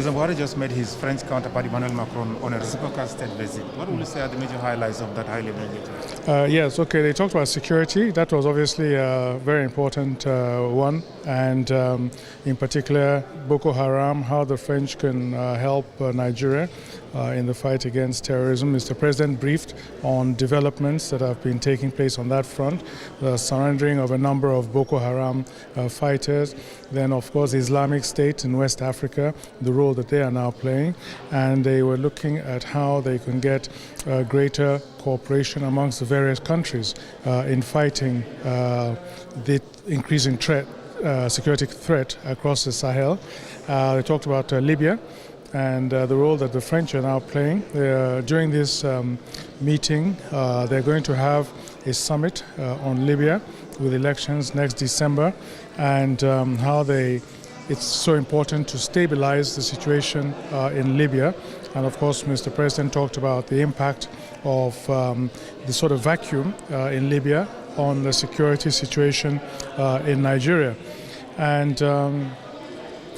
President Buhari just met his French counterpart Emmanuel Macron on a reciprocal state visit. What will you say are the major highlights of that high-level meeting? Yes, okay, they talked about security. That was obviously a very important one. And in particular, Boko Haram, how the French can help Nigeria in the fight against terrorism. Mr. President briefed on developments that have been taking place on that front, the surrendering of a number of Boko Haram fighters, then of course Islamic State in West Africa, the role that they are now playing, and they were looking at how they can get greater cooperation amongst the various countries in fighting the increasing security threat across the Sahel. They talked about Libya and the role that the French are now playing. During this meeting, they're going to have a summit on Libya with elections next December, and how it's so important to stabilize the situation in Libya. And of course, Mr. President talked about the impact of the sort of vacuum in Libya on the security situation in Nigeria. And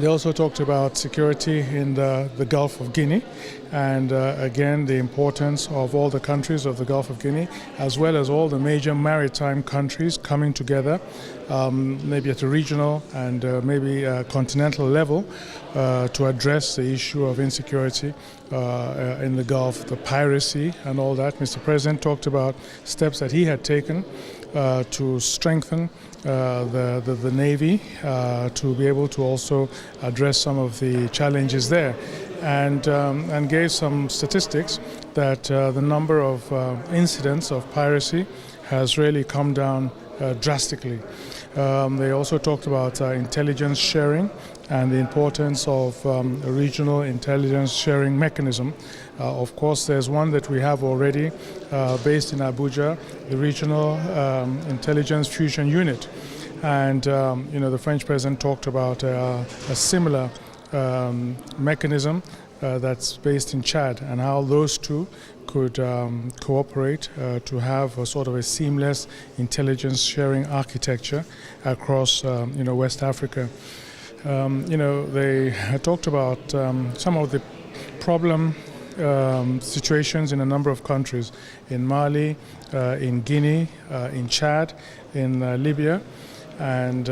they also talked about security in the Gulf of Guinea, and again the importance of all the countries of the Gulf of Guinea, as well as all the major maritime countries coming together, maybe at a regional and maybe a continental level, to address the issue of insecurity in the Gulf, the piracy and all that. Mr. President talked about steps that he had taken to strengthen the Navy to be able to also address some of the challenges there, and gave some statistics that the number of incidents of piracy has really come down drastically. They also talked about intelligence sharing and the importance of a regional intelligence sharing mechanism. Of course, there's one that we have already based in Abuja, the Regional Intelligence Fusion Unit. And the French president talked about a similar mechanism that's based in Chad, and how those two could cooperate to have a sort of a seamless intelligence sharing architecture across West Africa. They talked about some of the problem situations in a number of countries, in Mali, in Guinea, in Chad, in Libya, and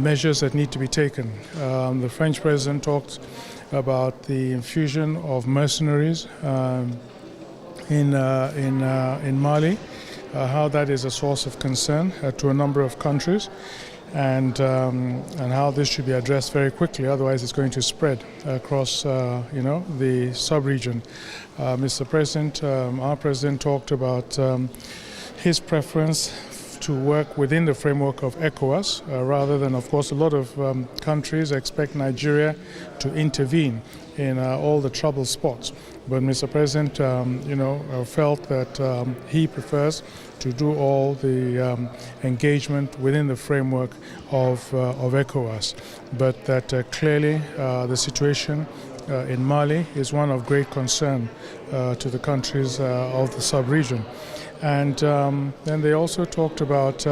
measures that need to be taken. The French president talked about the infusion of mercenaries in Mali, how that is a source of concern to a number of countries, and how this should be addressed very quickly. Otherwise, it's going to spread across the sub-region. Mr. President, our president talked about his preference to work within the framework of ECOWAS, rather than, of course, a lot of countries expect Nigeria to intervene in all the trouble spots. But Mr. President, felt that he prefers to do all the engagement within the framework of ECOWAS. But that clearly the situation in Mali is one of great concern to the countries of the sub-region. And then they also talked about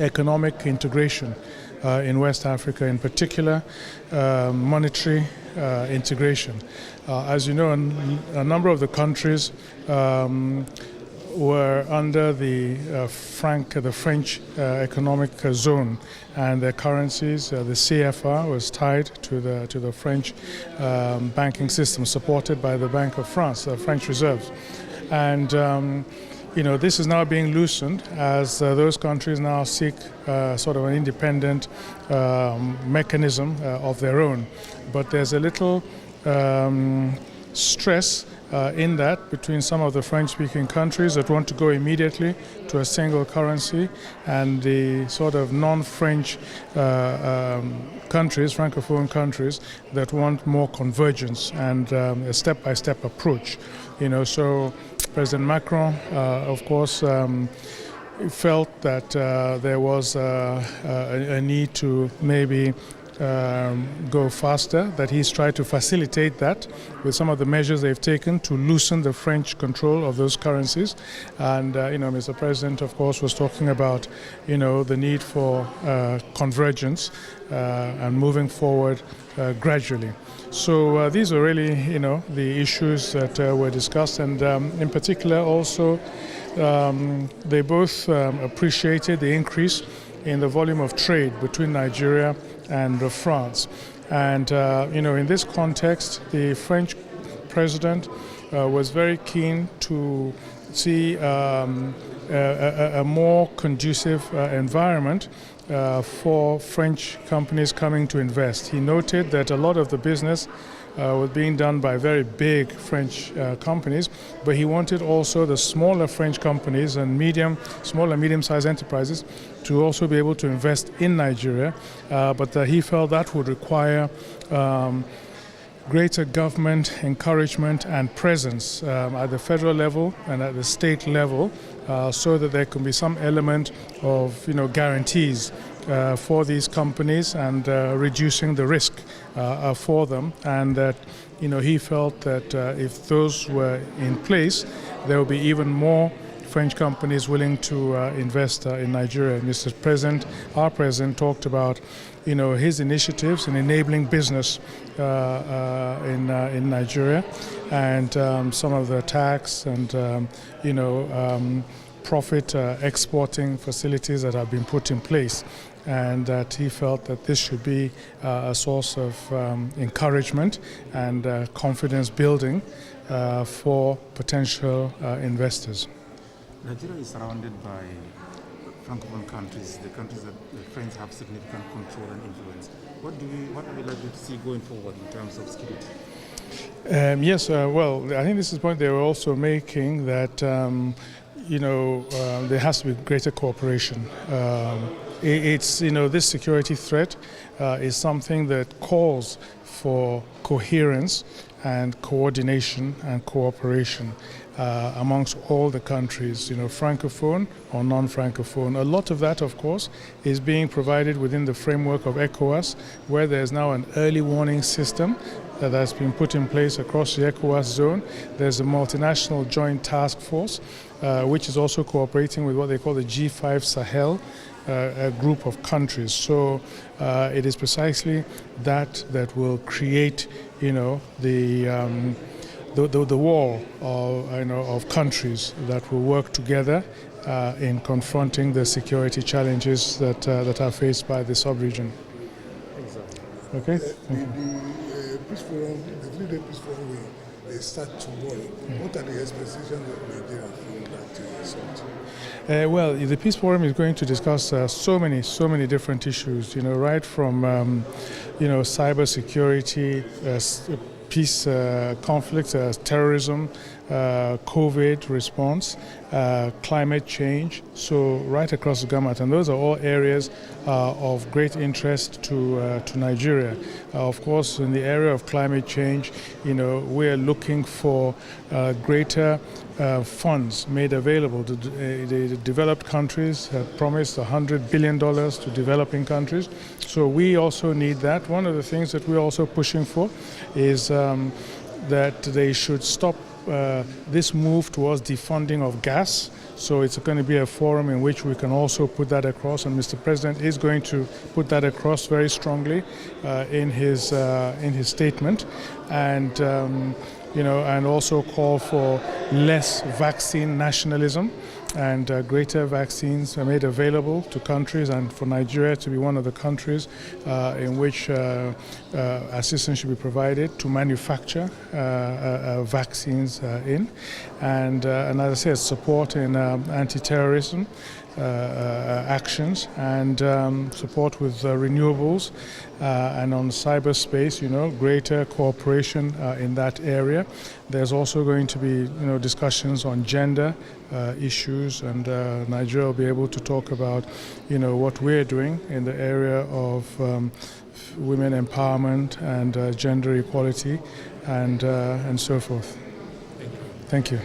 economic integration in West Africa, in particular monetary integration. As you know, a number of the countries were under the French economic zone, and their currencies, the CFR, was tied to the French banking system, supported by the Bank of France, the French reserves. And this is now being loosened as those countries now seek sort of an independent mechanism of their own. But there's a little stress in that between some of the French-speaking countries that want to go immediately to a single currency, and the sort of non-French countries, Francophone countries, that want more convergence and a step-by-step approach. So President Macron, of course, felt that there was a need to maybe go faster, that he's tried to facilitate that with some of the measures they've taken to loosen the French control of those currencies. And, Mr. President, of course, was talking about, the need for convergence and moving forward gradually. So these are really, the issues that were discussed, and in particular also they both appreciated the increase in the volume of trade between Nigeria and France. And, in this context, the French president was very keen to see a more conducive environment for French companies coming to invest. He noted that a lot of the business was being done by very big French companies, but he wanted also the smaller French companies and small and medium-sized enterprises to also be able to invest in Nigeria, but he felt that would require greater government encouragement and presence at the federal level and at the state level, so that there can be some element of guarantees for these companies and reducing the risk for them, and that he felt that if those were in place, there will be even more French companies willing to invest in Nigeria. Mr. President, our president, talked about his initiatives in enabling business in Nigeria, and some of the tax and profit exporting facilities that have been put in place, and that he felt that this should be a source of encouragement and confidence building for potential investors. Nigeria is surrounded by Francophone countries, the countries that the French have significant control and influence. What would we like to see going forward in terms of security? Yes, well, I think this is the point they were also making, that there has to be greater cooperation. It's this security threat is something that calls for coherence and coordination and cooperation amongst all the countries, Francophone or non-Francophone. A lot of that, of course, is being provided within the framework of ECOWAS, where there's now an early warning system that has been put in place across the ECOWAS zone. There's a multinational joint task force, which is also cooperating with what they call the G5 Sahel, a group of countries. So it is precisely that will create, the wall of countries that will work together in confronting the security challenges that are faced by the sub-region. Exactly. Okay. The Peace Forum, the 3-day Peace Forum will start tomorrow. What are the expectations of Nigeria from that summit? Well, the Peace Forum is going to discuss so many different issues. Right from cyber security, peace, conflict, terrorism, COVID response, climate change, so right across the gamut. And those are all areas of great interest to Nigeria. Of course, in the area of climate change, we're looking for greater funds made available. The developed countries have promised $100 billion to developing countries. So we also need that. One of the things that we're also pushing for is that they should stop this move towards defunding of gas. So it's going to be a forum in which we can also put that across, and Mr. President is going to put that across very strongly in his statement, and and also call for less vaccine nationalism, and greater vaccines are made available to countries, and for Nigeria to be one of the countries in which assistance should be provided to manufacture vaccines and as I said, support in anti-terrorism actions, and support with renewables, and on cyberspace, greater cooperation in that area. There's also going to be, discussions on gender issues, and Nigeria will be able to talk about, what we're doing in the area of women empowerment and gender equality, and so forth. Thank you.